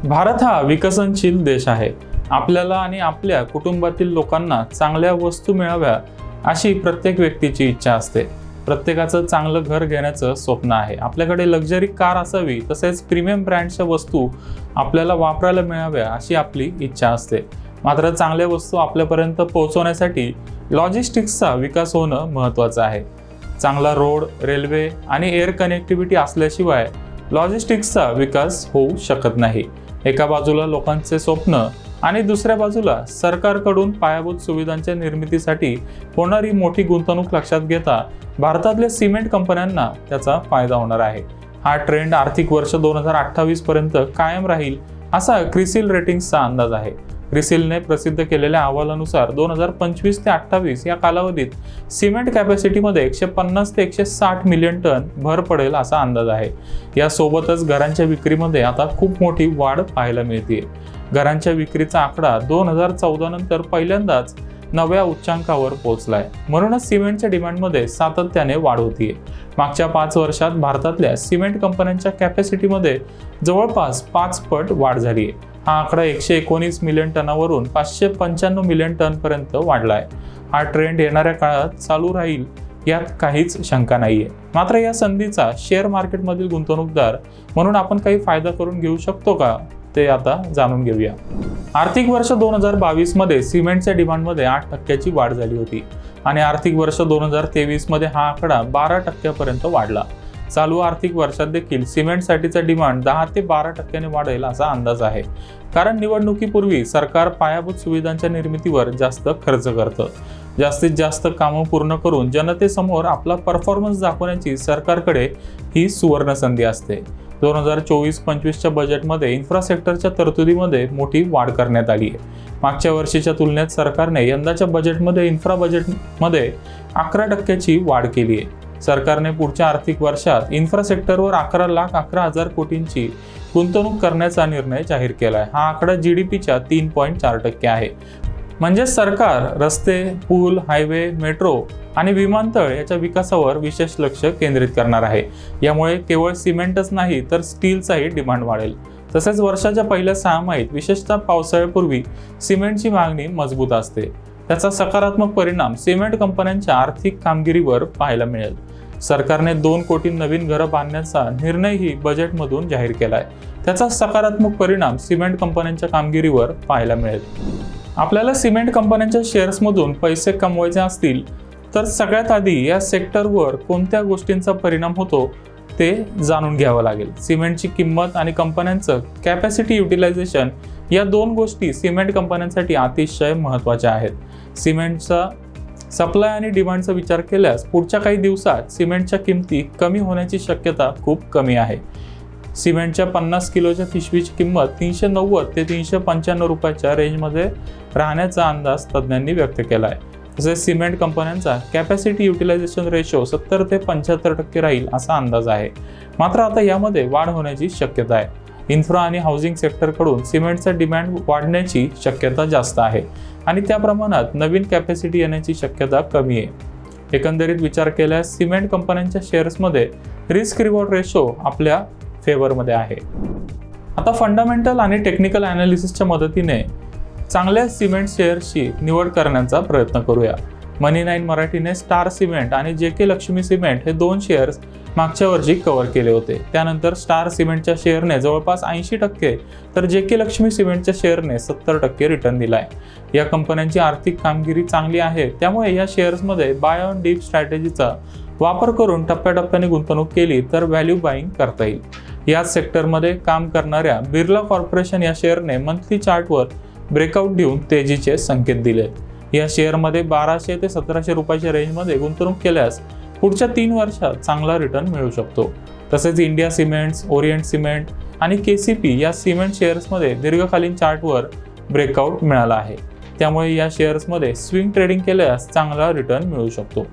भारत हा विकसनशील देश आहे। आपल्याला आणि आपल्या कुटुंबातील लोकांना चांगल्या वस्तू मिळाव्या अशी प्रत्येक व्यक्तीची इच्छा असते। प्रत्येकाचं चांगलं घर घेण्याचं स्वप्न आहे। आपल्याकडे लक्झरी कार असावी, तसेच प्रीमियम ब्रँडच्या वस्तू आपल्याला वापरायला मिळाव्या अशी आपली इच्छा असते। मात्र चांगल्या वस्तू आपल्यापर्यंत पोहोचवण्यासाठी लॉजिस्टिक्सचा विकास होणं महत्त्वाचं आहे। चांगला रोड, रेल्वे आणि एअर कनेक्टिव्हिटी असल्याशिवाय लॉजिस्टिक्सचा विकास होऊ शकत नाही। एका बाजूला लोकांचे स्वप्न आणि दुसऱ्या बाजूला सरकारकडून पायाभूत सुविधांच्या निर्मितीसाठी होणारी मोठी गुंतवणूक लक्षात घेता भारतातल्या सिमेंट कंपन्यांना त्याचा फायदा होणार आहे। हा ट्रेंड आर्थिक वर्ष 2028 पर्यंत कायम राहील असा क्रिसिल रेटिंग्सचा अंदाज आहे। क्रिसिलने प्रसिद्ध केलेल्या अहवालानुसार 2025 ते 28 या कालावधीत सिमेंट कॅपॅसिटीमध्ये 150 ते 160 मिलियन टन भर पडेल असा अंदाज आहे। यासोबतच घरांच्या विक्रीमध्ये आता खूप मोठी वाढ पाहायला मिळते। घरांच्या विक्रीचा आकडा 2014 नंतर पहिल्यांदाच नव्या उच्चांकावर पोहोचलाय। म्हणूनच सिमेंटच्या डिमांडमध्ये सातत्याने वाढ होतीये। मागच्या 5 वर्षात भारतातल्या सिमेंट कंपन्यांच्या कॅपॅसिटीमध्ये जवळपास 5 पट वाढ झाली आहे। हा आकडा 119 मिलियन टनावरून 595 मिलियन टन पर्यंत वाढलाय। हा ट्रेंड येणाऱ्या काळात चालू राहील यात काहीच शंका नाहीये। मात्र या संधीचा शेअर मार्केटमधील गुंतवणूकदार म्हणून आपण काही फायदा करून घेऊ शकतो का, ते आता जाणून घेऊया। आर्थिक वर्ष 2022 मध्ये सिमेंटच्या डिमांडमध्ये 8% वाढ झाली होती आणि आर्थिक वर्ष 2023 मध्ये हा आकडा 12% पर्यंत वाढला। चालू आर्थिक वर्षात देखील सिमेंटसाठीचा डिमांड 10 ते 12% वाढेल असा अंदाज आहे। कारण निवडणुकीपूर्वी सरकार पायाभूत सुविधांच्या निर्मितीवर जास्त खर्च करतं। जास्तीत जास्त कामं पूर्ण करून जनतेसमोर आपला परफॉर्मन्स दाखवण्याची सरकारकडे ही सुवर्ण संधी असते। 2024-25च्या बजेटमध्ये इन्फ्रासेक्टरच्या तरतुदीमध्ये मोठी वाढ करण्यात आली आहे। मागच्या वर्षीच्या तुलनेत सरकारने यंदाच्या बजेटमध्ये इन्फ्रा बजेटमध्ये 11% वाढ केली आहे। सरकारने पुढच्या आर्थिक वर्षात इन्फ्रासेक्टरवर 11,11,000 कोटींची गुंतवणूक करण्याचा निर्णय जाहीर केला आहे। हा आकडा GDPच्या 3.4% आहे। म्हणजे सरकार रस्ते, पूल, हायवे, मेट्रो आणि विमानतळ याच्या विकासावर विशेष लक्ष केंद्रित करणार आहे। यामुळे केवळ सिमेंटच नाही तर स्टीलचाही डिमांड वाढेल। तसेच वर्षाच्या पहिल्या 6 महिन्यात विशेषतः पावसाळ्यापूर्वी सिमेंटची मागणी मजबूत असते। त्याचा सकारात्मक परिणाम सिमेंट कंपन्यांच्या आर्थिक कामगिरीवर पाहायला मिळेल। सरकारने 2 कोटी नवीन घरं बांधण्याचा निर्णयही बजेटमधून जाहीर केलाय। त्याचा सकारात्मक परिणाम सिमेंट कंपन्यांच्या कामगिरीवर पाहायला मिळेल। आपल्याला सिमेंट कंपन्यांच्या शेअर्समधून पैसे कमवायचे असतील तर सगळ्यात आधी या सेक्टरवर कोणत्या गोष्टींचा परिणाम होतो ते जाणून घ्यावं लागेल। सिमेंटची किंमत आणि कंपन्यांचं कॅपॅसिटी युटिलायझेशन या 2 गोष्टी सिमेंट कंपन्यांसाठी अतिशय महत्त्वाच्या आहेत। सिमेंटचा सप्लाय आणि डिमांडचा विचार केल्यास पुढच्या काही दिवसात सिमेंटच्या किमती कमी होण्याची शक्यता खूप कमी आहे। सिमेंटच्या 50 किलोच्या पिशवीची किंमत 390 ते 395 रुपयाच्या रेंजमध्ये राहण्याचा अंदाज तज्ज्ञांनी व्यक्त केला आहे। तसेच सिमेंट कंपन्यांचा कॅपॅसिटी युटिलायझेशन रेशो 70 ते 75% राहील असा अंदाज आहे। मात्र आता यामध्ये वाढ होण्याची शक्यता आहे। इन्फ्रा आणि हाऊसिंग सेक्टरकडून सिमेंटचा डिमांड वाढण्याची शक्यता जास्त आहे आणि त्या प्रमाणात नवीन कॅपॅसिटी येण्याची शक्यता कमी आहे। एकंदरीत विचार केल्यास सिमेंट कंपन्यांच्या शेअर्समध्ये रिस्क रिवॉर्ड रेशो आपल्या फेवरमध्ये आहे। आता फंडामेंटल आणि टेक्निकल ॲनालिसिसच्या मदतीने चांगल्या सिमेंट शेअर्सची निवड करण्याचा प्रयत्न करूया। मनी9 मराठीने स्टार सिमेंट आणि JK लक्ष्मी सिमेंट हे 2 शेअर्स मागच्या वर्षी कव्हर केले होते। त्यानंतर स्टार सिमेंटच्या शेअरने जवळपास 80% तर JK लक्ष्मी सिमेंटच्या शेअरने 70% रिटर्न दिलाय। या कंपन्यांची आर्थिक कामगिरी चांगली आहे, त्यामुळे या शेअर्समध्ये बाय ऑन डीप स्ट्रॅटेजीचा वापर करून टप्प्याटप्प्याने गुंतवणूक केली तर व्हॅल्यू बाईंग करता येईल। याच सेक्टरमध्ये काम करणाऱ्या बिर्ला कॉर्पोरेशन या शेअरने मंथली चार्टवर ब्रेकआउट देऊन तेजीचे संकेत दिलेत। या शेअरमध्ये 1200 ते 1700 रुपयाच्या रेंजमध्ये गुंतवणूक केल्यास पुढच्या 3 वर्षात चांगला रिटर्न मिळू शकतो। तसेच इंडिया सिमेंट्स, ओरिएंट सिमेंट आणि KCP या सिमेंट शेअर्समध्ये दीर्घकालीन चार्टवर ब्रेकआउट मिळाला आहे। त्यामुळे या शेअर्समध्ये स्विंग ट्रेडिंग केल्यास चांगला रिटर्न मिळू शकतो।